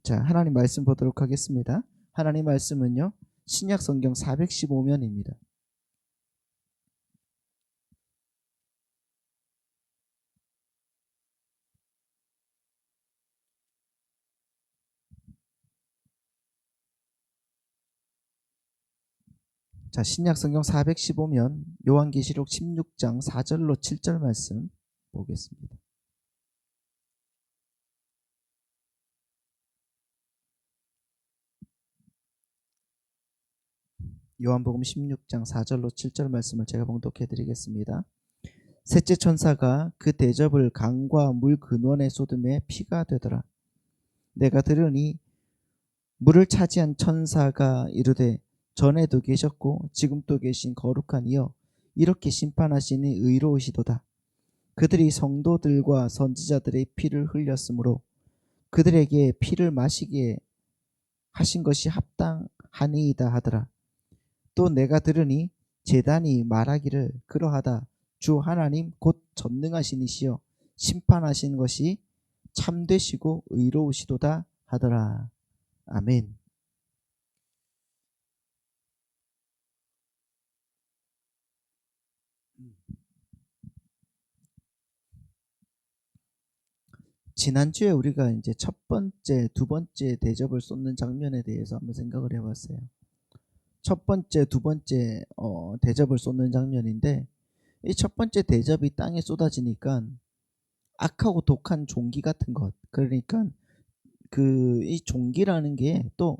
자, 하나님 말씀 보도록 하겠습니다. 하나님 말씀은요, 신약 성경 415면입니다. 자, 신약 성경 415면 요한계시록 16장 4절로 7절 말씀 보겠습니다. 요한복음 16장 4절로 7절 말씀을 제가 봉독해 드리겠습니다. 셋째 천사가 그 대접을 강과 물 근원에 쏟음에 피가 되더라. 내가 들으니 물을 차지한 천사가 이르되 전에도 계셨고 지금도 계신 거룩한 이여 이렇게 심판하시니 의로우시도다. 그들이 성도들과 선지자들의 피를 흘렸으므로 그들에게 피를 마시게 하신 것이 합당하니이다 하더라. 또 내가 들으니 제단이 말하기를 그러하다. 주 하나님 곧 전능하신 이시여 심판하신 것이 참되시고 의로우시도다 하더라. 아멘. 지난주에 우리가 이제 첫 번째, 두 번째 대접을 쏟는 장면에 대해서 한번 생각을 해봤어요. 첫 번째, 두 번째 대접을 쏟는 장면인데, 이 첫 번째 대접이 땅에 쏟아지니까 악하고 독한 종기 같은 것, 그러니까 이 종기라는 게 또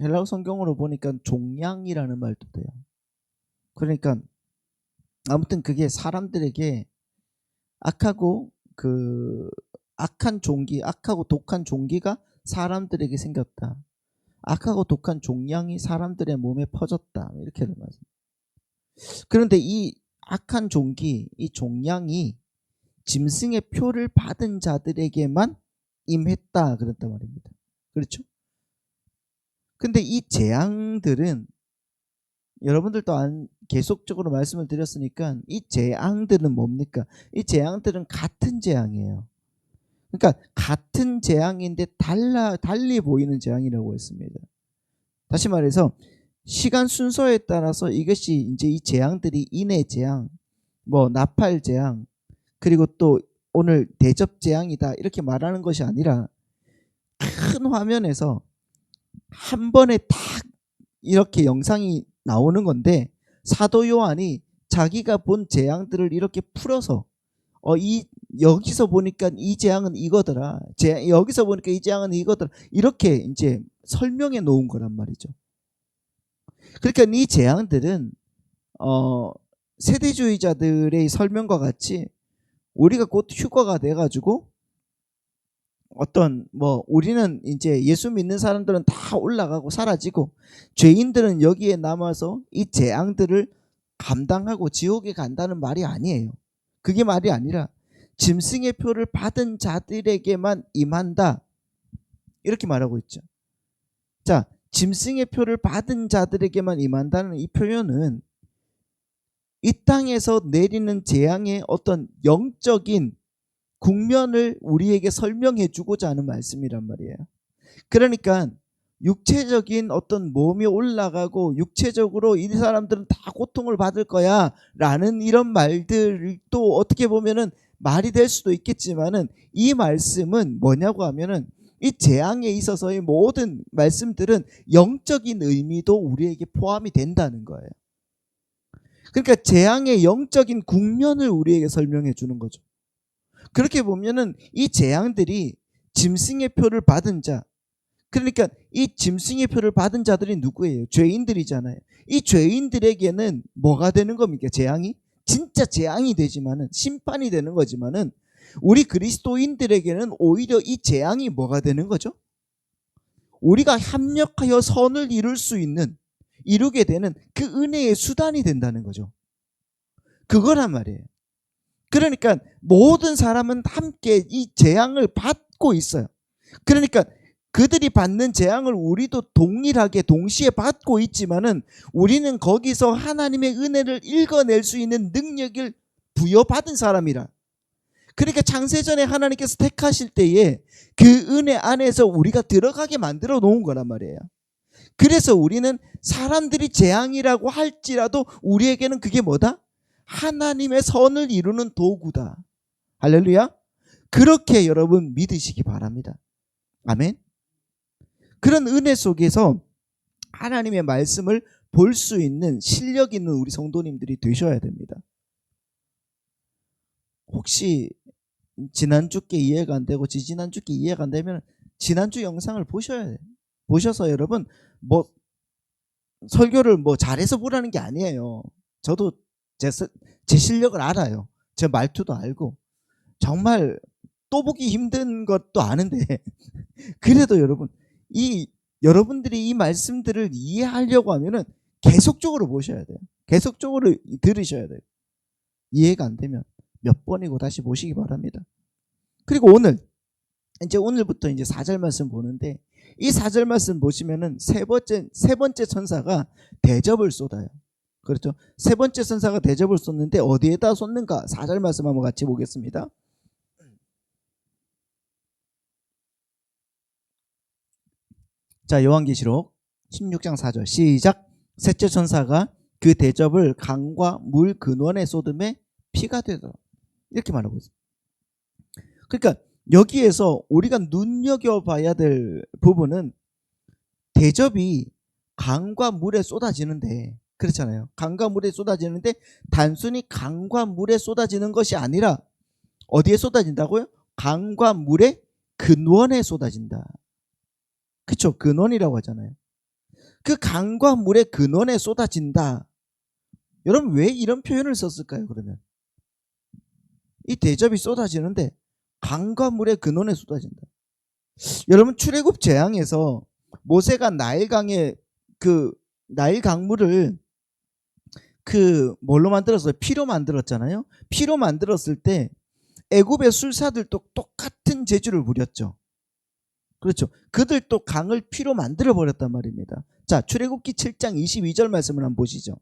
헬라어 성경으로 보니까 종양이라는 말도 돼요. 그러니까 아무튼 그게 사람들에게 악하고 악한 종기, 악하고 독한 종기가 사람들에게 생겼다. 악하고 독한 종양이 사람들의 몸에 퍼졌다. 이렇게 말씀. 그런데 이 악한 종기, 이 종양이 짐승의 표를 받은 자들에게만 임했다. 그랬단 말입니다. 그렇죠? 근데 이 재앙들은 여러분들도 계속적으로 말씀을 드렸으니까 이 재앙들은 뭡니까? 이 재앙들은 같은 재앙이에요. 그러니까 같은 재앙인데 달리 보이는 재앙이라고 했습니다. 다시 말해서 시간 순서에 따라서 이것이 이제 이 재앙들이 인해 재앙, 나팔 재앙, 그리고 또 오늘 대접 재앙이다 이렇게 말하는 것이 아니라 큰 화면에서 한 번에 딱 이렇게 영상이 나오는 건데 사도 요한이 자기가 본 재앙들을 이렇게 풀어서 여기서 보니까 이 재앙은 이거더라. 여기서 보니까 이 재앙은 이거더라. 이렇게 이제 설명해 놓은 거란 말이죠. 그러니까 이 재앙들은 세대주의자들의 설명과 같이 우리가 곧 휴거가 돼가지고 우리는 이제 예수 믿는 사람들은 다 올라가고 사라지고 죄인들은 여기에 남아서 이 재앙들을 감당하고 지옥에 간다는 말이 아니에요. 그게 말이 아니라 짐승의 표를 받은 자들에게만 임한다. 이렇게 말하고 있죠. 자, 짐승의 표를 받은 자들에게만 임한다는 이 표현은 이 땅에서 내리는 재앙의 어떤 영적인 국면을 우리에게 설명해 주고자 하는 말씀이란 말이에요. 그러니까 육체적인 어떤 몸이 올라가고 육체적으로 이 사람들은 다 고통을 받을 거야 라는 이런 말들도 어떻게 보면은 말이 될 수도 있겠지만은 이 말씀은 뭐냐고 하면은 이 재앙에 있어서의 모든 말씀들은 영적인 의미도 우리에게 포함이 된다는 거예요. 그러니까 재앙의 영적인 국면을 우리에게 설명해 주는 거죠. 그렇게 보면은 이 재앙들이 짐승의 표를 받은 자, 그러니까 이 짐승의 표를 받은 자들이 누구예요? 죄인들이잖아요. 이 죄인들에게는 뭐가 되는 겁니까? 재앙이? 진짜 재앙이 되지만은 심판이 되는 거지만은 우리 그리스도인들에게는 오히려 이 재앙이 뭐가 되는 거죠? 우리가 합력하여 선을 이루게 되는 그 은혜의 수단이 된다는 거죠. 그거란 말이에요. 그러니까 모든 사람은 함께 이 재앙을 받고 있어요. 그러니까 그들이 받는 재앙을 우리도 동일하게 동시에 받고 있지만은 우리는 거기서 하나님의 은혜를 읽어낼 수 있는 능력을 부여받은 사람이라. 그러니까 창세전에 하나님께서 택하실 때에 그 은혜 안에서 우리가 들어가게 만들어 놓은 거란 말이에요. 그래서 우리는 사람들이 재앙이라고 할지라도 우리에게는 그게 뭐다? 하나님의 선을 이루는 도구다. 할렐루야. 그렇게 여러분 믿으시기 바랍니다. 아멘. 그런 은혜 속에서 하나님의 말씀을 볼 수 있는 실력 있는 우리 성도님들이 되셔야 됩니다. 혹시 지난주께 이해가 안 되고 지지난주께 이해가 안 되면 지난주 영상을 보셔야 돼요. 보셔서 여러분 뭐 설교를 뭐 잘해서 보라는 게 아니에요. 저도 제 실력을 알아요. 제 말투도 알고 정말 또 보기 힘든 것도 아는데 그래도 여러분들이 이 말씀들을 이해하려고 하면은 계속적으로 보셔야 돼요. 계속적으로 들으셔야 돼요. 이해가 안 되면 몇 번이고 다시 보시기 바랍니다. 그리고 오늘부터 이제 4절 말씀 보는데 이 4절 말씀 보시면은 세 번째 천사가 대접을 쏟아요. 그렇죠? 세 번째 천사가 대접을 쏟는데 어디에다 쏟는가? 4절 말씀 한번 같이 보겠습니다. 자, 요한계시록 16장 4절 시작. 셋째 천사가 그 대접을 강과 물 근원에 쏟음에 피가 되더라. 이렇게 말하고 있어요. 그러니까 여기에서 우리가 눈여겨봐야 될 부분은 대접이 강과 물에 쏟아지는데 그렇잖아요. 강과 물에 쏟아지는데 단순히 강과 물에 쏟아지는 것이 아니라 어디에 쏟아진다고요? 강과 물의 근원에 쏟아진다. 그렇죠? 근원이라고 하잖아요. 그 강과 물의 근원에 쏟아진다. 여러분 왜 이런 표현을 썼을까요? 그러면 이 대접이 쏟아지는데 강과 물의 근원에 쏟아진다. 여러분 출애굽 재앙에서 모세가 나일강의 그 나일 강물을 뭘로 만들었어요? 피로 만들었잖아요. 피로 만들었을 때 애굽의 술사들도 똑같은 재주를 부렸죠. 그렇죠. 그들도 강을 피로 만들어 버렸단 말입니다. 자, 출애굽기 7장 22절 말씀을 한번 보시죠.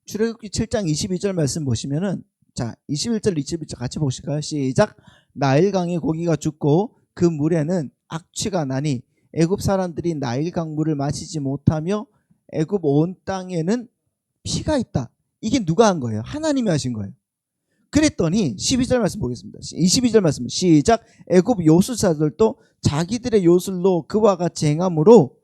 출애굽기 7장 22절 말씀 보시면은 자, 21절 22절 같이 보실까요? 시작. 나일강의 고기가 죽고 그 물에는 악취가 나니 애굽 사람들이 나일강 물을 마시지 못하며 애굽 온 땅에는 피가 있다. 이게 누가 한 거예요? 하나님이 하신 거예요. 그랬더니 12절 말씀 보겠습니다. 22절 말씀 시작. 애굽 요술사들도 자기들의 요술로 그와 같이 행함으로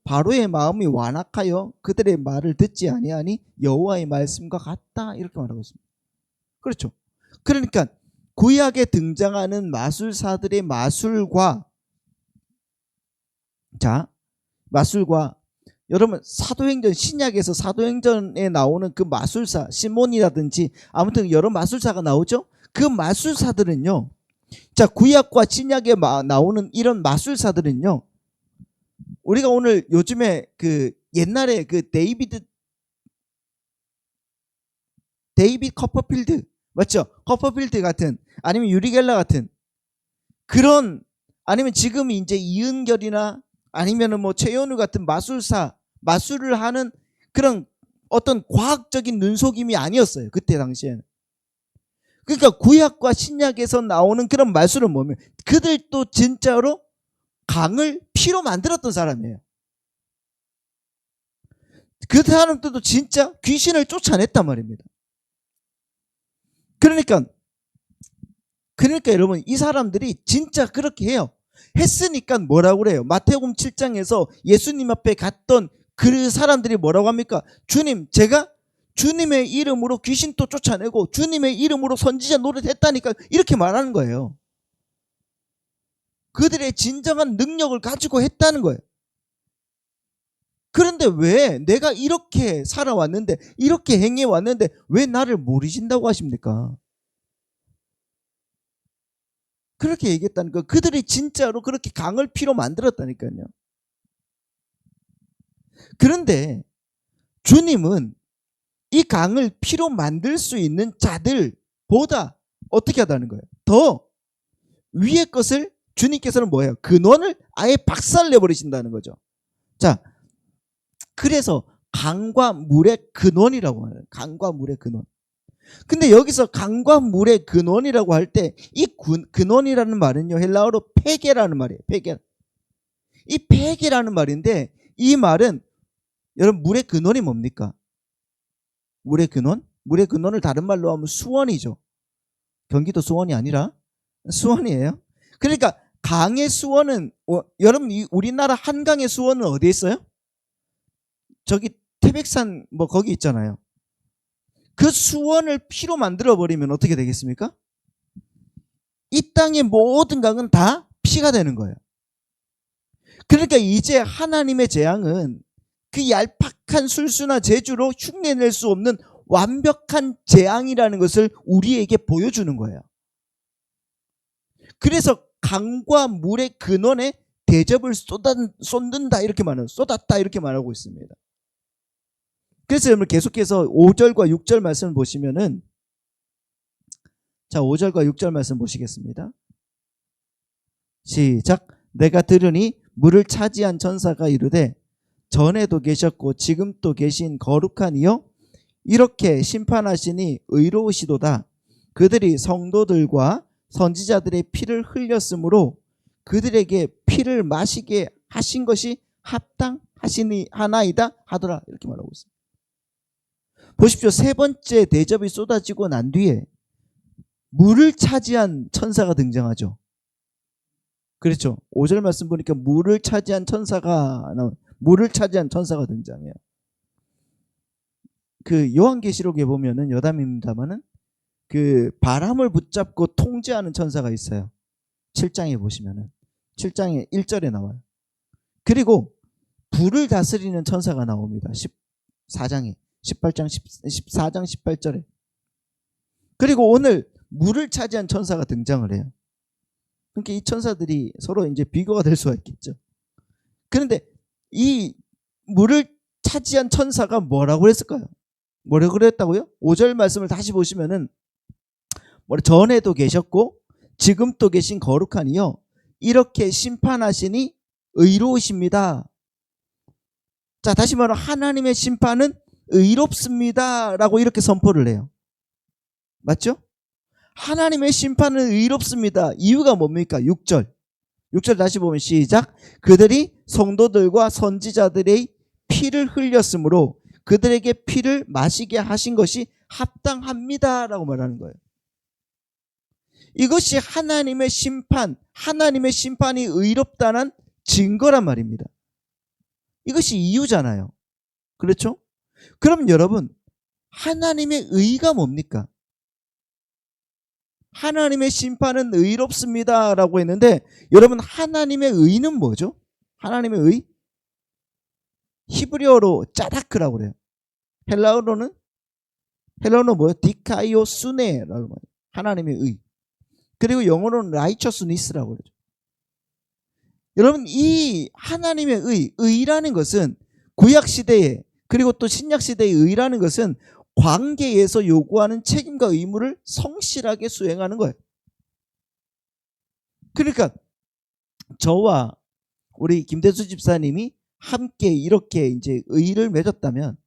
바로의 마음이 완악하여 그들의 말을 듣지 아니하니 여호와의 말씀과 같다. 이렇게 말하고 있습니다. 그렇죠. 그러니까 구약에 등장하는 마술사들의 마술과 여러분 사도행전 신약에서 사도행전에 나오는 그 마술사 시몬이라든지 아무튼 여러 마술사가 나오죠. 그 마술사들은요. 자, 구약과 신약에 나오는 이런 마술사들은요. 우리가 오늘 요즘에 그 옛날에 그 데이비드 커퍼필드 맞죠? 커퍼필드 같은 아니면 유리 겔러 같은 그런 아니면 지금 이제 이은결이나 아니면은 뭐 최현우 같은 마술을 하는 그런 어떤 과학적인 눈속임이 아니었어요. 그때 당시에는. 그러니까 구약과 신약에서 나오는 그런 마술은 뭐냐면 그들도 진짜로 강을 피로 만들었던 사람이에요. 그 사람들도 진짜 귀신을 쫓아냈단 말입니다. 그러니까 여러분 이 사람들이 진짜 그렇게 해요. 했으니까 뭐라고 그래요? 마태복음 7장에서 예수님 앞에 갔던 그 사람들이 뭐라고 합니까? 주님, 제가 주님의 이름으로 귀신도 쫓아내고 주님의 이름으로 선지자 노릇했다니까 이렇게 말하는 거예요. 그들의 진정한 능력을 가지고 했다는 거예요. 그런데 왜 내가 이렇게 살아왔는데 이렇게 행해왔는데 왜 나를 모르신다고 하십니까? 그렇게 얘기했다는 거. 그들이 진짜로 그렇게 강을 피로 만들었다니까요. 그런데 주님은 이 강을 피로 만들 수 있는 자들보다 어떻게 하다는 거예요? 더 위의 것을 주님께서는 뭐예요? 근원을 아예 박살내버리신다는 거죠. 자, 그래서 강과 물의 근원이라고 하는 강과 물의 근원. 근데 여기서 강과 물의 근원이라고 할 때 이 근원이라는 말은요, 헬라어로 폐계라는 말이에요. 폐계. 이 폐계라는 말인데 이 말은 여러분 물의 근원이 뭡니까? 물의 근원? 물의 근원을 다른 말로 하면 수원이죠. 경기도 수원이 아니라 수원이에요. 그러니까 강의 수원은 여러분 우리나라 한강의 수원은 어디에 있어요? 저기 태백산 뭐 거기 있잖아요. 그 수원을 피로 만들어 버리면 어떻게 되겠습니까? 이 땅의 모든 강은 다 피가 되는 거예요. 그러니까 이제 하나님의 재앙은 그 얄팍한 술수나 재주로 흉내낼 수 없는 완벽한 재앙이라는 것을 우리에게 보여주는 거예요. 그래서 강과 물의 근원에 대접을 쏟는다 이렇게 말하는, 쏟았다 이렇게 말하고 있습니다. 그래서 여러분 계속해서 5절과 6절 말씀을 보시면은, 자 5절과 6절 말씀 보시겠습니다. 시작. 내가 들으니 물을 차지한 천사가 이르되 전에도 계셨고 지금 또 계신 거룩한 이여 이렇게 심판하시니 의로우시도다. 그들이 성도들과 선지자들의 피를 흘렸으므로 그들에게 피를 마시게 하신 것이 합당하시니 하나이다 하더라 이렇게 말하고 있습니다. 보십시오. 세 번째 대접이 쏟아지고 난 뒤에 물을 차지한 천사가 등장하죠. 그렇죠. 5절 말씀 보니까 물을 차지한 천사가 등장해요. 그 요한계시록에 보면은 여담입니다만은 그 바람을 붙잡고 통제하는 천사가 있어요. 7장에 보시면은 7장에 1절에 나와요. 그리고 불을 다스리는 천사가 나옵니다. 14장 18절에. 그리고 오늘 물을 차지한 천사가 등장을 해요. 그러니까 이 천사들이 서로 이제 비교가 될 수가 있겠죠. 그런데 이 물을 차지한 천사가 뭐라고 했을까요? 뭐라고 그랬다고요? 5절 말씀을 다시 보시면은 전에도 계셨고 지금 또 계신 거룩한 이여 이렇게 심판하시니 의로우십니다. 자, 다시 말하면 하나님의 심판은 의롭습니다 라고 이렇게 선포를 해요. 맞죠? 하나님의 심판은 의롭습니다. 이유가 뭡니까? 6절 다시 보면 시작. 그들이 성도들과 선지자들의 피를 흘렸으므로 그들에게 피를 마시게 하신 것이 합당합니다 라고 말하는 거예요. 이것이 하나님의 심판이 의롭다는 증거란 말입니다. 이것이 이유잖아요. 그렇죠? 그럼 여러분, 하나님의 의가 뭡니까? 하나님의 심판은 의롭습니다 라고 했는데 여러분 하나님의 의는 뭐죠? 하나님의 의? 히브리어로 짜다크라고 그래요. 헬라어로는 뭐예요? 디카이오스네라고 말해요. 하나님의 의. 그리고 영어로는 righteousness라고 그러죠. 여러분 이 하나님의 의라는 것은 구약시대에 그리고 또 신약시대의 의라는 것은 관계에서 요구하는 책임과 의무를 성실하게 수행하는 거예요. 그러니까 저와 우리 김대수 집사님이 함께 이렇게 이제 의를 맺었다면,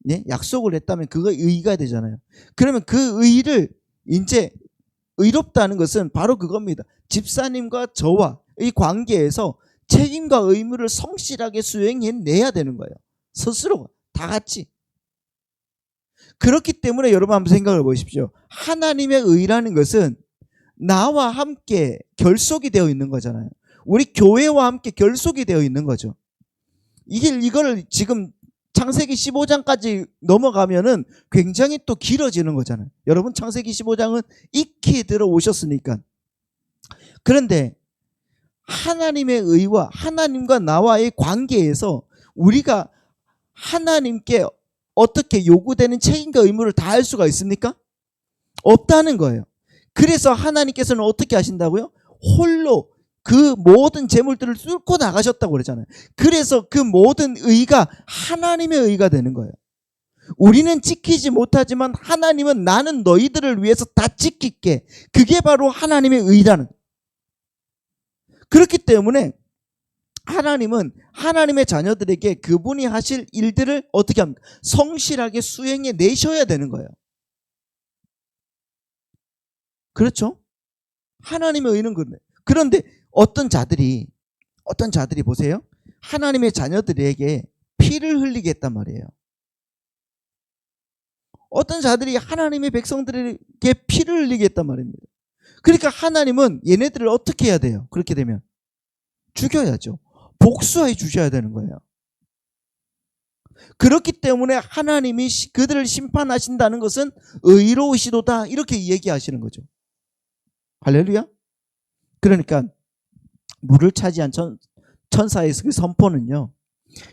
네? 약속을 했다면 그거 의가 되잖아요. 그러면 그 의를 이제 의롭다는 것은 바로 그겁니다. 집사님과 저와의 관계에서 책임과 의무를 성실하게 수행해내야 되는 거예요. 스스로가 다 같이. 그렇기 때문에 여러분 한번 생각을 보십시오. 하나님의 의라는 것은 나와 함께 결속이 되어 있는 거잖아요. 우리 교회와 함께 결속이 되어 있는 거죠. 이걸 지금 창세기 15장까지 넘어가면은 굉장히 또 길어지는 거잖아요. 여러분 창세기 15장은 익히 들어오셨으니까. 그런데 하나님의 의와 하나님과 나와의 관계에서 우리가 하나님께 어떻게 요구되는 책임과 의무를 다할 수가 있습니까? 없다는 거예요. 그래서 하나님께서는 어떻게 하신다고요? 홀로 그 모든 재물들을 뚫고 나가셨다고 그러잖아요. 그래서 그 모든 의가 하나님의 의가 되는 거예요. 우리는 지키지 못하지만 하나님은 나는 너희들을 위해서 다 지킬게. 그게 바로 하나님의 의라는. 그렇기 때문에 하나님은 하나님의 자녀들에게 그분이 하실 일들을 어떻게 합니까? 성실하게 수행해 내셔야 되는 거예요. 그렇죠? 하나님의 의는 그런데. 그런데 어떤 자들이 보세요. 하나님의 자녀들에게 피를 흘리게 했단 말이에요. 어떤 자들이 하나님의 백성들에게 피를 흘리게 했단 말입니다. 그러니까 하나님은 얘네들을 어떻게 해야 돼요? 그렇게 되면 죽여야죠. 복수해 주셔야 되는 거예요. 그렇기 때문에 하나님이 그들을 심판하신다는 것은 의로우시도다, 이렇게 얘기하시는 거죠. 할렐루야. 그러니까 물을 차지한 천사의 그 선포는요,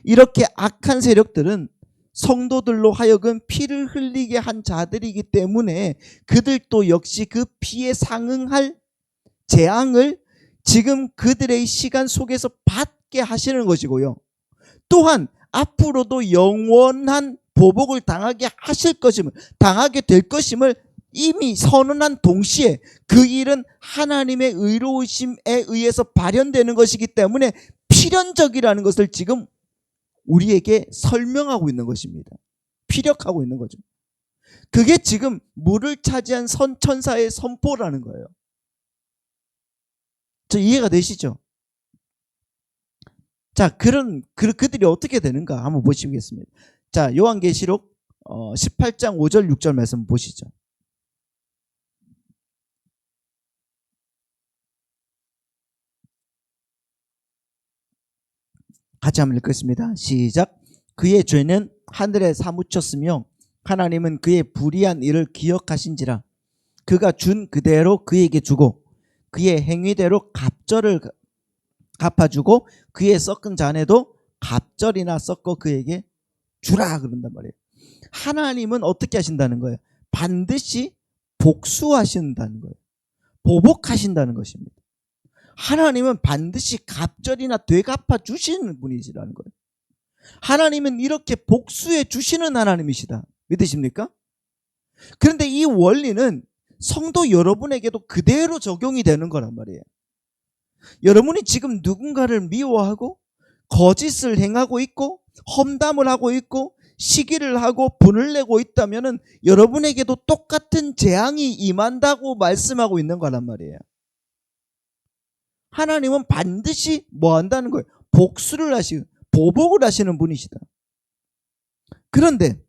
이렇게 악한 세력들은 성도들로 하여금 피를 흘리게 한 자들이기 때문에 그들도 역시 그 피에 상응할 재앙을 지금 그들의 시간 속에서 받게 하시는 것이고요. 또한 앞으로도 영원한 보복을 당하게 될 것임을 이미 선언한 동시에 그 일은 하나님의 의로우심에 의해서 발현되는 것이기 때문에 필연적이라는 것을 지금 우리에게 설명하고 있는 것입니다. 피력하고 있는 거죠. 그게 지금 물을 차지한 천사의 선포라는 거예요. 저 이해가 되시죠? 자, 그들이 어떻게 되는가 한번 보시겠습니다. 자, 요한계시록 18장 5절 6절 말씀 보시죠. 같이 한번 읽겠습니다. 시작. 그의 죄는 하늘에 사무쳤으며 하나님은 그의 불의한 일을 기억하신지라. 그가 준 그대로 그에게 주고 그의 행위대로 갑절을 갚아주고 그의 섞은 잔에도 갑절이나 섞어 그에게 주라, 그런단 말이에요. 하나님은 어떻게 하신다는 거예요? 반드시 복수하신다는 거예요. 보복하신다는 것입니다. 하나님은 반드시 갑절이나 되갚아 주시는 분이시라는 거예요. 하나님은 이렇게 복수해 주시는 하나님이시다. 믿으십니까? 그런데 이 원리는 성도 여러분에게도 그대로 적용이 되는 거란 말이에요. 여러분이 지금 누군가를 미워하고 거짓을 행하고 있고 험담을 하고 있고 시기를 하고 분을 내고 있다면 여러분에게도 똑같은 재앙이 임한다고 말씀하고 있는 거란 말이에요. 하나님은 반드시 뭐 한다는 거예요? 복수를 하시고 보복을 하시는 분이시다. 그런데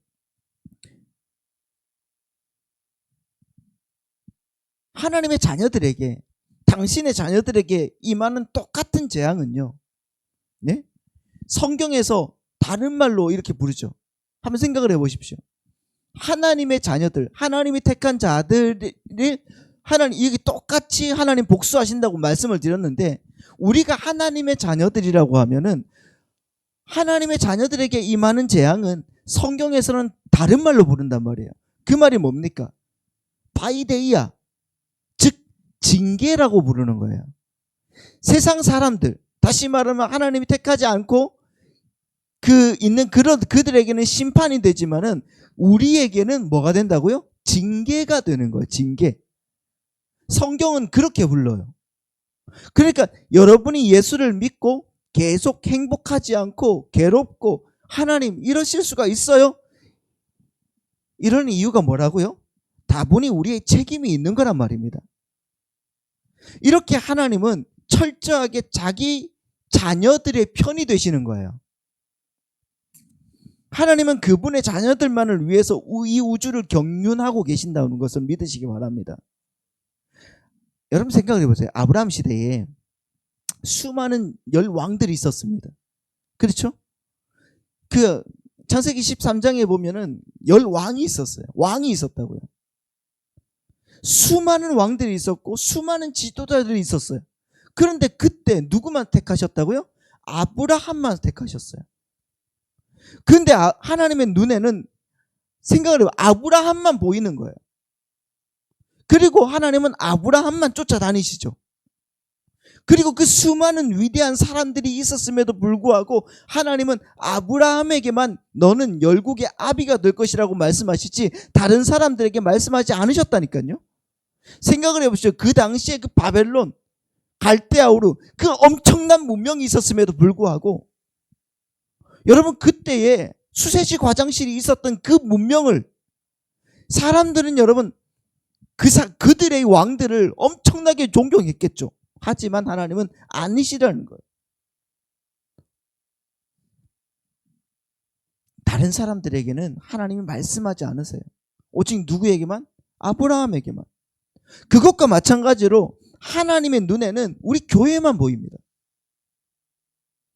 하나님의 자녀들에게, 당신의 자녀들에게 임하는 똑같은 재앙은요, 네? 성경에서 다른 말로 이렇게 부르죠. 한번 생각을 해보십시오. 하나님의 자녀들, 하나님이 택한 자들이 하나님, 이게 똑같이 하나님 복수하신다고 말씀을 드렸는데, 우리가 하나님의 자녀들이라고 하면은 하나님의 자녀들에게 임하는 재앙은 성경에서는 다른 말로 부른단 말이에요. 그 말이 뭡니까? 바이데이아, 즉 징계라고 부르는 거예요. 세상 사람들, 다시 말하면 하나님이 택하지 않고 그들에게는 심판이 되지만은 우리에게는 뭐가 된다고요? 징계가 되는 거예요. 징계. 성경은 그렇게 불러요. 그러니까 여러분이 예수를 믿고 계속 행복하지 않고 괴롭고 하나님 이러실 수가 있어요? 이런 이유가 뭐라고요? 다분히 우리의 책임이 있는 거란 말입니다. 이렇게 하나님은 철저하게 자기 자녀들의 편이 되시는 거예요. 하나님은 그분의 자녀들만을 위해서 이 우주를 경륜하고 계신다는 것을 믿으시기 바랍니다. 여러분 생각을 해보세요. 아브라함 시대에 수많은 열왕들이 있었습니다. 그렇죠? 그 창세기 13장에 보면은 열왕이 있었어요. 왕이 있었다고요. 수많은 왕들이 있었고 수많은 지도자들이 있었어요. 그런데 그때 누구만 택하셨다고요? 아브라함만 택하셨어요. 그런데 하나님의 눈에는 생각을 해봐, 아브라함만 보이는 거예요. 그리고 하나님은 아브라함만 쫓아다니시죠. 그리고 그 수많은 위대한 사람들이 있었음에도 불구하고 하나님은 아브라함에게만 너는 열국의 아비가 될 것이라고 말씀하시지 다른 사람들에게 말씀하지 않으셨다니까요. 생각을 해보시죠. 그 당시에 그 바벨론, 갈대아우르, 그 엄청난 문명이 있었음에도 불구하고 여러분 그때에 수세시 과장실이 있었던 그 문명을 사람들은 여러분 그들의 왕들을 엄청나게 존경했겠죠. 하지만 하나님은 아니시라는 거예요. 다른 사람들에게는 하나님이 말씀하지 않으세요. 오직 누구에게만? 아브라함에게만. 그것과 마찬가지로 하나님의 눈에는 우리 교회만 보입니다.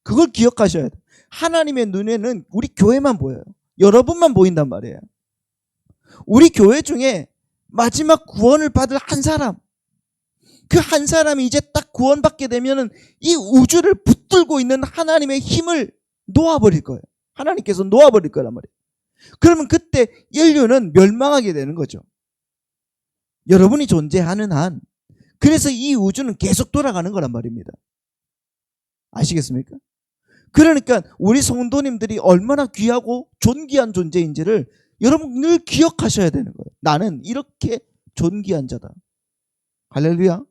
그걸 기억하셔야 돼요. 하나님의 눈에는 우리 교회만 보여요. 여러분만 보인단 말이에요. 우리 교회 중에 마지막 구원을 받을 한 사람, 그 한 사람이 이제 딱 구원받게 되면은 이 우주를 붙들고 있는 하나님의 힘을 놓아버릴 거예요. 하나님께서 놓아버릴 거란 말이에요. 그러면 그때 인류는 멸망하게 되는 거죠. 여러분이 존재하는 한. 그래서 이 우주는 계속 돌아가는 거란 말입니다. 아시겠습니까? 그러니까 우리 성도님들이 얼마나 귀하고 존귀한 존재인지를 여러분 늘 기억하셔야 되는 거예요. 나는 이렇게 존귀한 자다. 할렐루야.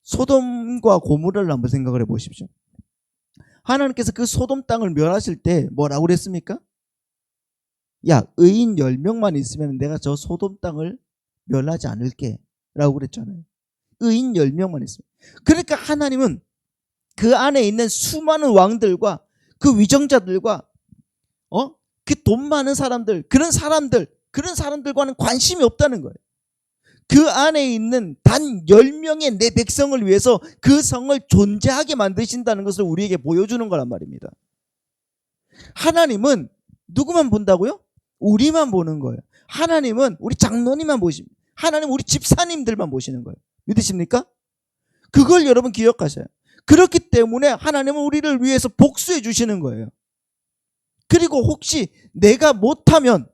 소돔과 고모라를 한번 생각을 해보십시오. 하나님께서 그 소돔 땅을 멸하실 때 뭐라고 그랬습니까? 야, 의인 10명만 있으면 내가 저 소돔 땅을 멸하지 않을게 라고 그랬잖아요. 의인 10명만 있으면. 그러니까 하나님은 그 안에 있는 수많은 왕들과 그 위정자들과 그 돈 많은 사람들, 그런 사람들과는 관심이 없다는 거예요. 그 안에 있는 단 10명의 내 백성을 위해서 그 성을 존재하게 만드신다는 것을 우리에게 보여주는 거란 말입니다. 하나님은 누구만 본다고요? 우리만 보는 거예요. 하나님은 우리 장로님만 보십니다. 하나님은 우리 집사님들만 보시는 거예요. 믿으십니까? 그걸 여러분 기억하셔요. 그렇기 때문에 하나님은 우리를 위해서 복수해 주시는 거예요. 그리고 혹시 내가 못하면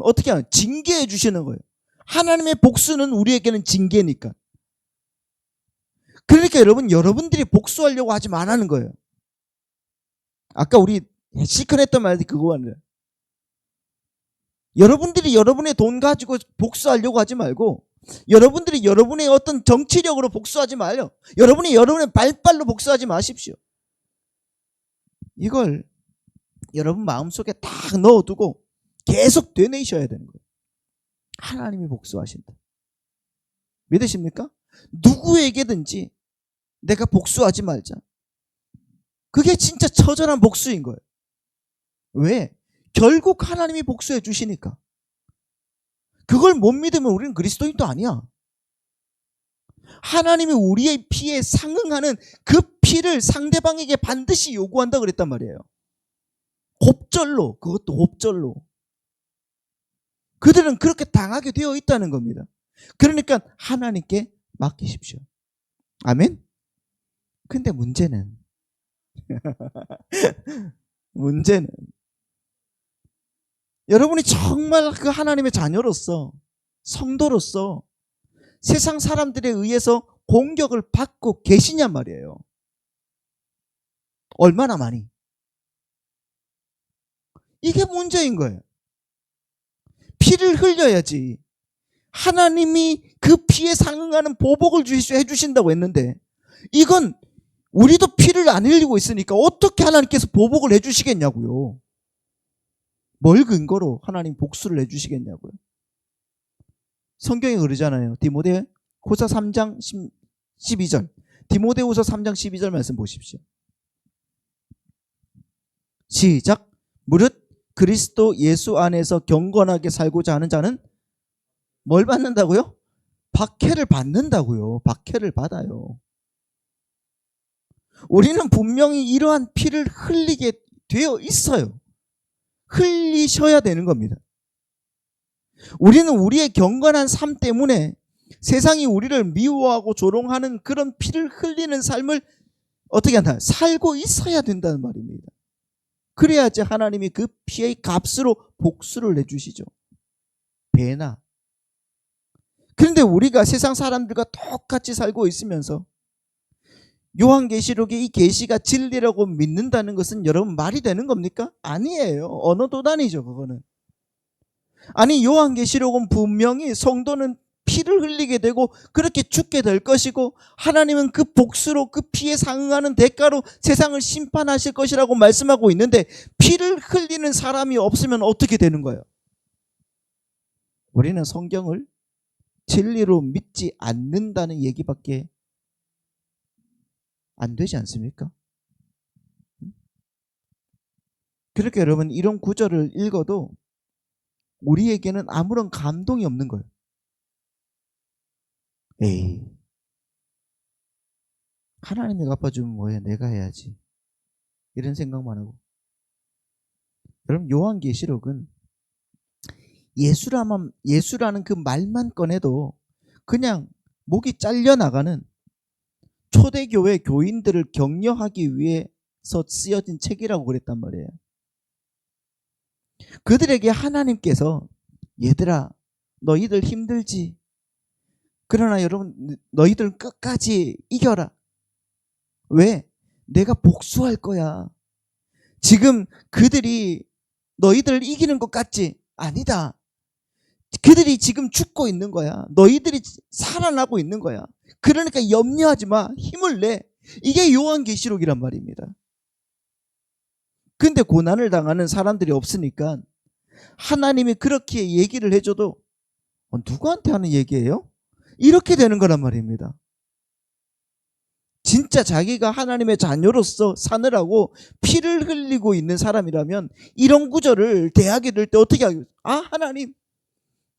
어떻게 하면 징계해 주시는 거예요. 하나님의 복수는 우리에게는 징계니까. 그러니까 여러분들이 복수하려고 하지 말라는 거예요. 아까 우리 시큰했던 말이 그거 아니에요. 여러분들이 여러분의 돈 가지고 복수하려고 하지 말고, 여러분들이 여러분의 어떤 정치력으로 복수하지 말요. 여러분이 여러분의 발발로 복수하지 마십시오. 이걸 여러분 마음속에 딱 넣어두고 계속 되뇌이셔야 되는 거예요. 하나님이 복수하신다. 믿으십니까? 누구에게든지 내가 복수하지 말자. 그게 진짜 처절한 복수인 거예요. 왜? 결국 하나님이 복수해 주시니까. 그걸 못 믿으면 우리는 그리스도인도 아니야. 하나님이 우리의 피에 상응하는 그 피를 상대방에게 반드시 요구한다 그랬단 말이에요. 곱절로, 그것도 곱절로. 그들은 그렇게 당하게 되어 있다는 겁니다. 그러니까 하나님께 맡기십시오. 아멘? 근데 문제는 여러분이 정말 그 하나님의 자녀로서, 성도로서 세상 사람들에 의해서 공격을 받고 계시냔 말이에요. 얼마나 많이. 이게 문제인 거예요. 피를 흘려야지 하나님이 그 피에 상응하는 보복을 해주신다고 했는데, 이건 우리도 피를 안 흘리고 있으니까 어떻게 하나님께서 보복을 해주시겠냐고요. 뭘 근거로 하나님 복수를 해주시겠냐고요. 성경에 그러잖아요. 디모데후서 3장 12절. 디모데후서 3장 12절 말씀 보십시오. 시작. 무릇 그리스도 예수 안에서 경건하게 살고자 하는 자는 뭘 받는다고요? 박해를 받는다고요. 박해를 받아요. 우리는 분명히 이러한 피를 흘리게 되어 있어요. 흘리셔야 되는 겁니다. 우리는 우리의 경건한 삶 때문에 세상이 우리를 미워하고 조롱하는 그런 피를 흘리는 삶을 어떻게 한다? 살고 있어야 된다는 말입니다. 그래야지 하나님이 그 피의 값으로 복수를 내주시죠. 배나. 그런데 우리가 세상 사람들과 똑같이 살고 있으면서 요한계시록의 이 계시가 진리라고 믿는다는 것은 여러분 말이 되는 겁니까? 아니에요. 언어도단이죠, 그거는. 아니, 요한계시록은 분명히 성도는 피를 흘리게 되고 그렇게 죽게 될 것이고, 하나님은 그 복수로 그 피에 상응하는 대가로 세상을 심판하실 것이라고 말씀하고 있는데, 피를 흘리는 사람이 없으면 어떻게 되는 거예요? 우리는 성경을 진리로 믿지 않는다는 얘기밖에 안 되지 않습니까? 그렇게 여러분 이런 구절을 읽어도 우리에게는 아무런 감동이 없는 거예요. 에이, 하나님이 갚아주면 뭐해, 내가 해야지, 이런 생각만 하고. 여러분 요한계시록은 예수라는 그 말만 꺼내도 그냥 목이 잘려나가는 초대교회 교인들을 격려하기 위해서 쓰여진 책이라고 그랬단 말이에요. 그들에게 하나님께서 얘들아 너희들 힘들지, 그러나 여러분 너희들 끝까지 이겨라. 왜? 내가 복수할 거야. 지금 그들이 너희들 이기는 것 같지? 아니다. 그들이 지금 죽고 있는 거야. 너희들이 살아나고 있는 거야. 그러니까 염려하지 마. 힘을 내. 이게 요한계시록이란 말입니다. 근데 고난을 당하는 사람들이 없으니까 하나님이 그렇게 얘기를 해줘도 누구한테 하는 얘기예요? 이렇게 되는 거란 말입니다. 진짜 자기가 하나님의 자녀로서 사느라고 피를 흘리고 있는 사람이라면 이런 구절을 대하게 될 때 어떻게 하겠어요? 아, 하나님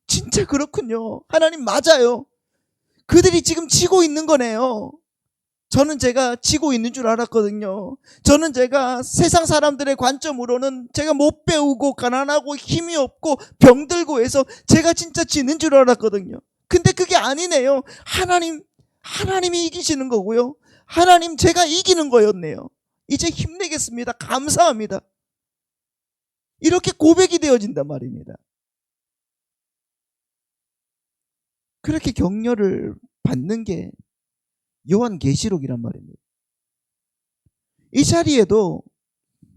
진짜 그렇군요. 하나님 맞아요. 그들이 지금 지고 있는 거네요. 저는 제가 지고 있는 줄 알았거든요. 저는 제가 세상 사람들의 관점으로는 제가 못 배우고 가난하고 힘이 없고 병들고 해서 제가 진짜 지는 줄 알았거든요. 근데 그게 아니네요. 하나님이 이기시는 거고요. 하나님 제가 이기는 거였네요. 이제 힘내겠습니다. 감사합니다. 이렇게 고백이 되어진단 말입니다. 그렇게 격려를 받는 게 요한계시록이란 말입니다. 이 자리에도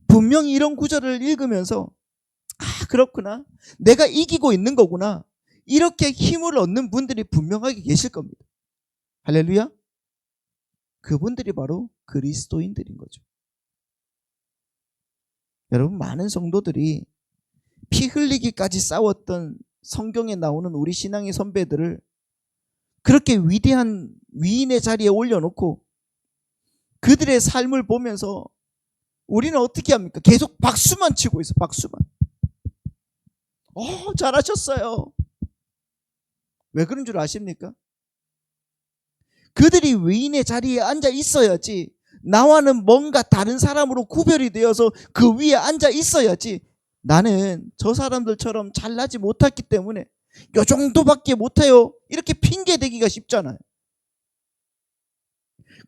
분명히 이런 구절을 읽으면서 그렇구나, 내가 이기고 있는 거구나, 이렇게 힘을 얻는 분들이 분명하게 계실 겁니다. 할렐루야. 그분들이 바로 그리스도인들인 거죠. 여러분 많은 성도들이 피 흘리기까지 싸웠던 성경에 나오는 우리 신앙의 선배들을 그렇게 위대한 위인의 자리에 올려놓고 그들의 삶을 보면서 우리는 어떻게 합니까? 계속 박수만 치고 있어. 박수만. 잘하셨어요. 왜 그런 줄 아십니까? 그들이 위인의 자리에 앉아 있어야지, 나와는 뭔가 다른 사람으로 구별이 되어서 그 위에 앉아 있어야지, 나는 저 사람들처럼 잘나지 못했기 때문에 요 정도밖에 못해요, 이렇게 핑계 대기가 쉽잖아요.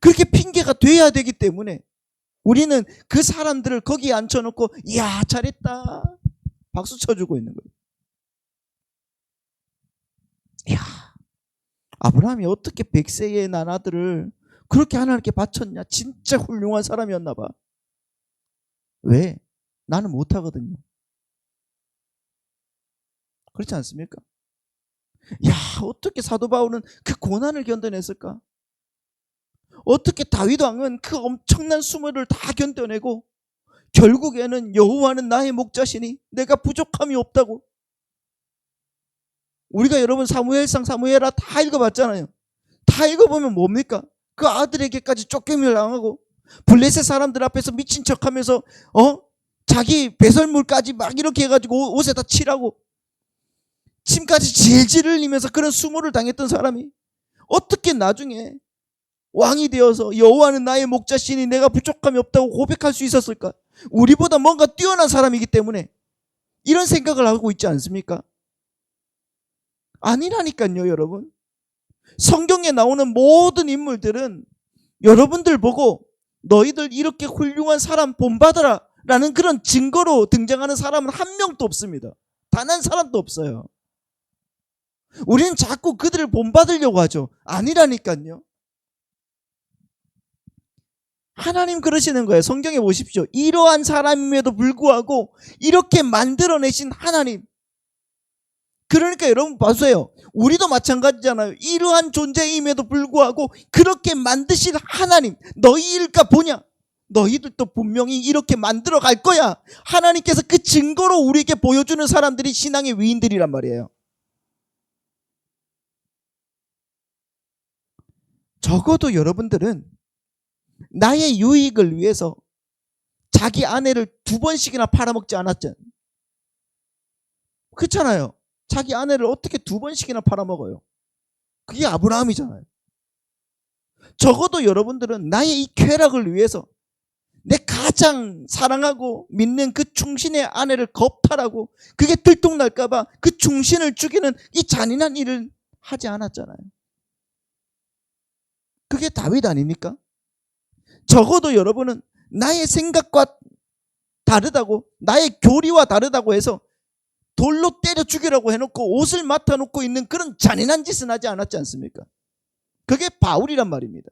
그렇게 핑계가 돼야 되기 때문에 우리는 그 사람들을 거기에 앉혀놓고 이야 잘했다 박수 쳐주고 있는 거예요. 이야, 아브라함이 어떻게 100세에 난 아들을 그렇게 하나님께 바쳤냐, 진짜 훌륭한 사람이었나 봐. 왜? 나는 못하거든요. 그렇지 않습니까? 야, 어떻게 사도 바울은 그 고난을 견뎌냈을까? 어떻게 다윗 왕은 그 엄청난 수모를 다 견뎌내고 결국에는 여호와는 나의 목자시니 내가 부족함이 없다고. 우리가 여러분 사무엘상 사무엘하 다 읽어봤잖아요. 다 읽어보면 뭡니까? 그 아들에게까지 쫓김을 당하고 블레셋 사람들 앞에서 미친 척하면서 자기 배설물까지 막 이렇게 해가지고 옷에다 칠하고 침까지 질질 흘리면서 그런 수모를 당했던 사람이 어떻게 나중에 왕이 되어서 여호와는 나의 목자시니 내가 부족함이 없다고 고백할 수 있었을까? 우리보다 뭔가 뛰어난 사람이기 때문에 이런 생각을 하고 있지 않습니까? 아니라니까요. 여러분, 성경에 나오는 모든 인물들은 여러분들 보고 너희들 이렇게 훌륭한 사람 본받아라 라는 그런 증거로 등장하는 사람은 한 명도 없습니다. 단 한 사람도 없어요. 우리는 자꾸 그들을 본받으려고 하죠. 아니라니까요. 하나님 그러시는 거예요. 성경에 보십시오. 이러한 사람임에도 불구하고 이렇게 만들어내신 하나님. 그러니까 여러분 보세요. 우리도 마찬가지잖아요. 이러한 존재임에도 불구하고 그렇게 만드신 하나님, 너희일까 보냐? 너희들도 분명히 이렇게 만들어 갈 거야. 하나님께서 그 증거로 우리에게 보여주는 사람들이 신앙의 위인들이란 말이에요. 적어도 여러분들은 나의 유익을 위해서 자기 아내를 2번씩이나 팔아먹지 않았죠. 그렇잖아요. 자기 아내를 어떻게 2번씩이나 팔아먹어요? 그게 아브라함이잖아요. 적어도 여러분들은 나의 이 쾌락을 위해서 내 가장 사랑하고 믿는 그 충신의 아내를 겁탈하고 그게 들통날까봐 그 충신을 죽이는 이 잔인한 일을 하지 않았잖아요. 그게 다윗 아닙니까? 적어도 여러분은 나의 생각과 다르다고, 나의 교리와 다르다고 해서 돌로 때려 죽이라고 해놓고 옷을 맡아놓고 있는 그런 잔인한 짓은 하지 않았지 않습니까? 그게 바울이란 말입니다.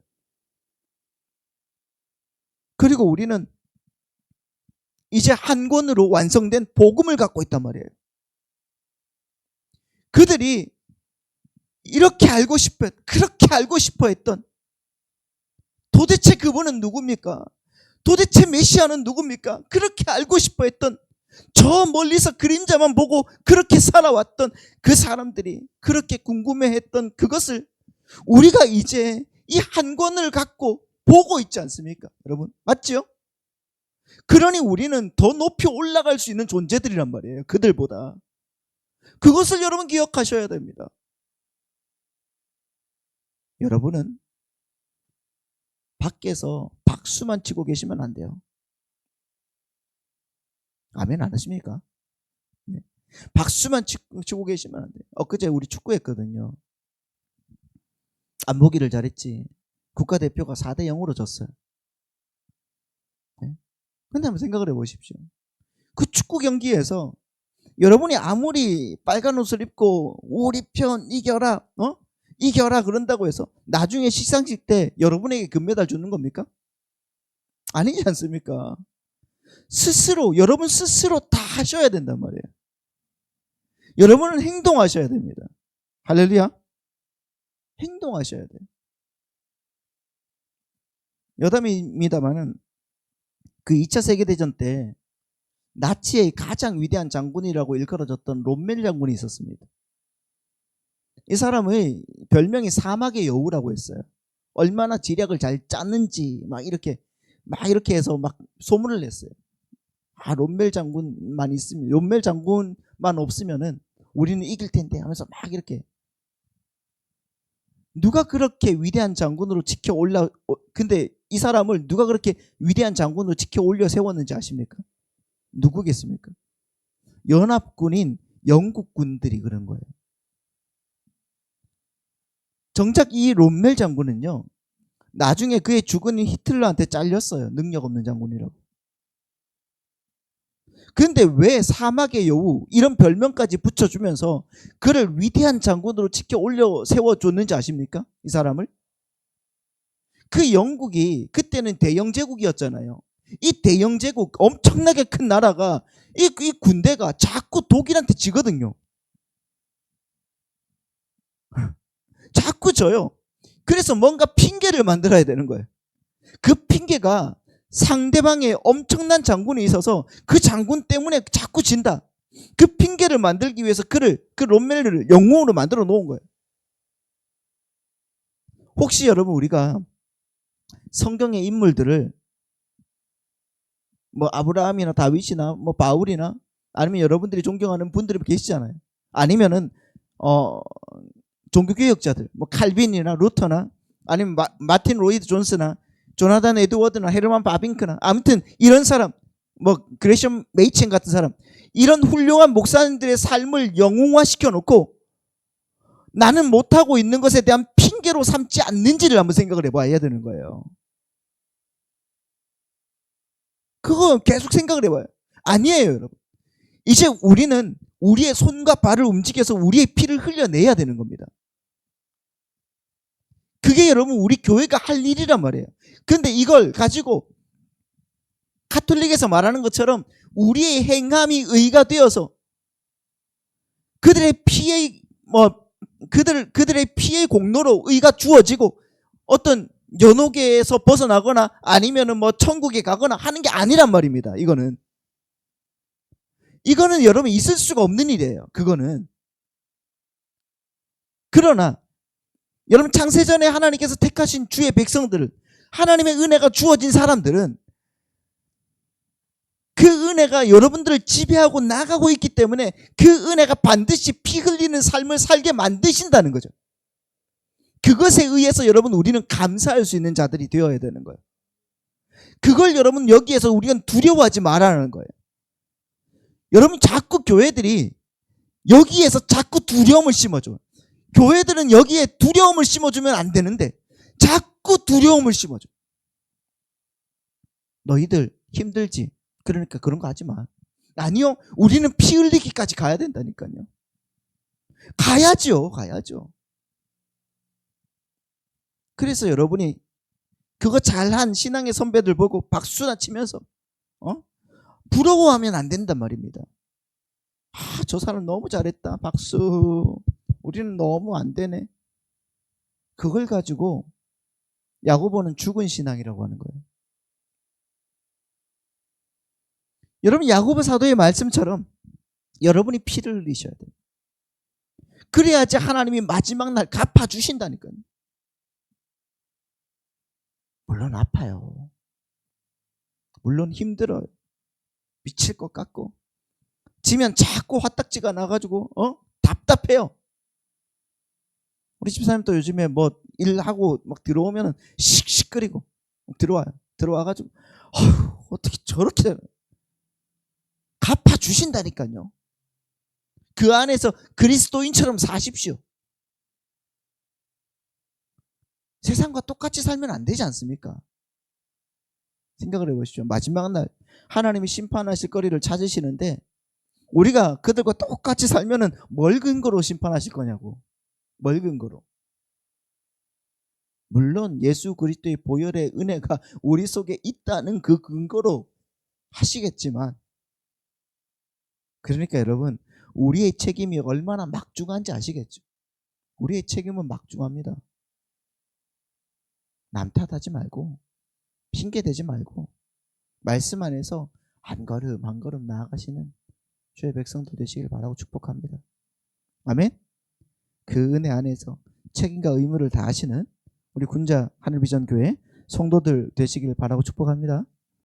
그리고 우리는 이제 한 권으로 완성된 복음을 갖고 있단 말이에요. 그들이 이렇게 알고 싶어, 그렇게 알고 싶어 했던 도대체 그분은 누굽니까? 도대체 메시아는 누굽니까? 그렇게 알고 싶어 했던, 저 멀리서 그림자만 보고 그렇게 살아왔던 그 사람들이 그렇게 궁금해했던 그것을 우리가 이제 이 한 권을 갖고 보고 있지 않습니까? 여러분, 맞죠? 그러니 우리는 더 높이 올라갈 수 있는 존재들이란 말이에요. 그들보다. 그것을 여러분 기억하셔야 됩니다. 여러분은 밖에서 박수만 치고 계시면 안 돼요. 아멘 안 하십니까? 네. 박수만 치고 계시면 안 돼요. 엊그제 우리 축구했거든요. 안 보기를 잘했지. 국가대표가 4대0으로 졌어요. 네. 근데 한번 생각을 해보십시오. 그 축구 경기에서 여러분이 아무리 빨간 옷을 입고 우리 편 이겨라, 이겨라 그런다고 해서 나중에 시상식 때 여러분에게 금메달 주는 겁니까? 아니지 않습니까? 스스로, 여러분 스스로 다 하셔야 된단 말이에요. 여러분은 행동하셔야 됩니다. 할렐루야. 행동하셔야 돼요. 여담입니다만은 그 2차 세계대전 때 나치의 가장 위대한 장군이라고 일컬어졌던 롬멜 장군이 있었습니다. 이 사람의 별명이 사막의 여우라고 했어요. 얼마나 지략을 잘 짰는지 막 이렇게 해서 막 소문을 냈어요. 롬멜 장군만 있으면, 롬멜 장군만 없으면은 우리는 이길 텐데 하면서 막 이렇게. 누가 그렇게 위대한 장군으로 근데 이 사람을 누가 그렇게 위대한 장군으로 지켜 올려 세웠는지 아십니까? 누구겠습니까? 연합군인 영국 군들이 그런 거예요. 정작 이 롬멜 장군은요, 나중에 그의 주군인 히틀러한테 잘렸어요. 능력 없는 장군이라고. 그런데 왜 사막의 여우 이런 별명까지 붙여주면서 그를 위대한 장군으로 지켜 올려 세워줬는지 아십니까? 이 사람을? 그 영국이 그때는 대영제국이었잖아요. 이 대영제국 엄청나게 큰 나라가 이 군대가 자꾸 독일한테 지거든요. 자꾸 져요. 그래서 뭔가 핑계를 만들어야 되는 거예요. 그 핑계가 상대방의 엄청난 장군이 있어서 그 장군 때문에 자꾸 진다. 그 핑계를 만들기 위해서 그 롬멜을 영웅으로 만들어 놓은 거예요. 혹시 여러분 우리가 성경의 인물들을 뭐 아브라함이나 다윗이나 뭐 바울이나 아니면 여러분들이 존경하는 분들이 계시잖아요. 아니면은 종교개혁자들 뭐 칼빈이나 루터나 아니면 마틴 로이드 존스나 조나단 에드워드나 헤르만 바빙크나 아무튼 이런 사람 뭐 그레션 메이첸 같은 사람, 이런 훌륭한 목사님들의 삶을 영웅화시켜 놓고 나는 못하고 있는 것에 대한 핑계로 삼지 않는지를 한번 생각을 해봐야 되는 거예요. 그거 계속 생각을 해봐요. 아니에요, 여러분. 이제 우리는 우리의 손과 발을 움직여서 우리의 피를 흘려내야 되는 겁니다. 그게 여러분 우리 교회가 할 일이란 말이에요. 근데 이걸 가지고 카톨릭에서 말하는 것처럼 우리의 행함이 의가 되어서 그들의 피의 공로로 의가 주어지고 어떤 연옥에서 벗어나거나 아니면은 뭐 천국에 가거나 하는 게 아니란 말입니다. 이거는 여러분 있을 수가 없는 일이에요. 그거는. 그러나 여러분 창세전에 하나님께서 택하신 주의 백성들을, 하나님의 은혜가 주어진 사람들은 그 은혜가 여러분들을 지배하고 나가고 있기 때문에 그 은혜가 반드시 피 흘리는 삶을 살게 만드신다는 거죠. 그것에 의해서 여러분 우리는 감사할 수 있는 자들이 되어야 되는 거예요. 그걸 여러분 여기에서 우리가 두려워하지 말라는 거예요. 여러분 자꾸 교회들이 여기에서 자꾸 두려움을 심어줘요. 교회들은 여기에 두려움을 심어주면 안 되는데 자꾸 두려움을 심어줘. 너희들 힘들지? 그러니까 그런 거 하지 마. 아니요, 우리는 피 흘리기까지 가야 된다니까요. 가야죠. 그래서 여러분이 그거 잘한 신앙의 선배들 보고 박수나 치면서 부러워하면 안 된단 말입니다. 저 사람 너무 잘했다, 박수. 우리는 너무 안 되네. 그걸 가지고 야고보는 죽은 신앙이라고 하는 거예요. 여러분 야고보 사도의 말씀처럼 여러분이 피를 흘리셔야 돼요. 그래야지 하나님이 마지막 날 갚아주신다니까요. 물론 아파요. 물론 힘들어요. 미칠 것 같고 지면 자꾸 화딱지가 나가지고 답답해요. 우리 집사님도 요즘에 뭐 일하고 막 들어오면 씩씩거리고 들어와요. 들어와가지고 어떻게 저렇게 되나. 갚아주신다니까요. 그 안에서 그리스도인처럼 사십시오. 세상과 똑같이 살면 안 되지 않습니까? 생각을 해보십시오. 마지막 날 하나님이 심판하실 거리를 찾으시는데 우리가 그들과 똑같이 살면은 뭘 근거로 심판하실 거냐고. 뭘 근거로. 물론 예수 그리스도의 보혈의 은혜가 우리 속에 있다는 그 근거로 하시겠지만, 그러니까 여러분 우리의 책임이 얼마나 막중한지 아시겠죠? 우리의 책임은 막중합니다. 남 탓하지 말고 핑계대지 말고 말씀 안에서 한 걸음 한 걸음 나아가시는 주의 백성들 되시길 바라고 축복합니다. 아멘. 그 은혜 안에서 책임과 의무를 다하시는 우리 군자 하늘비전교회 성도들 되시길 바라고 축복합니다.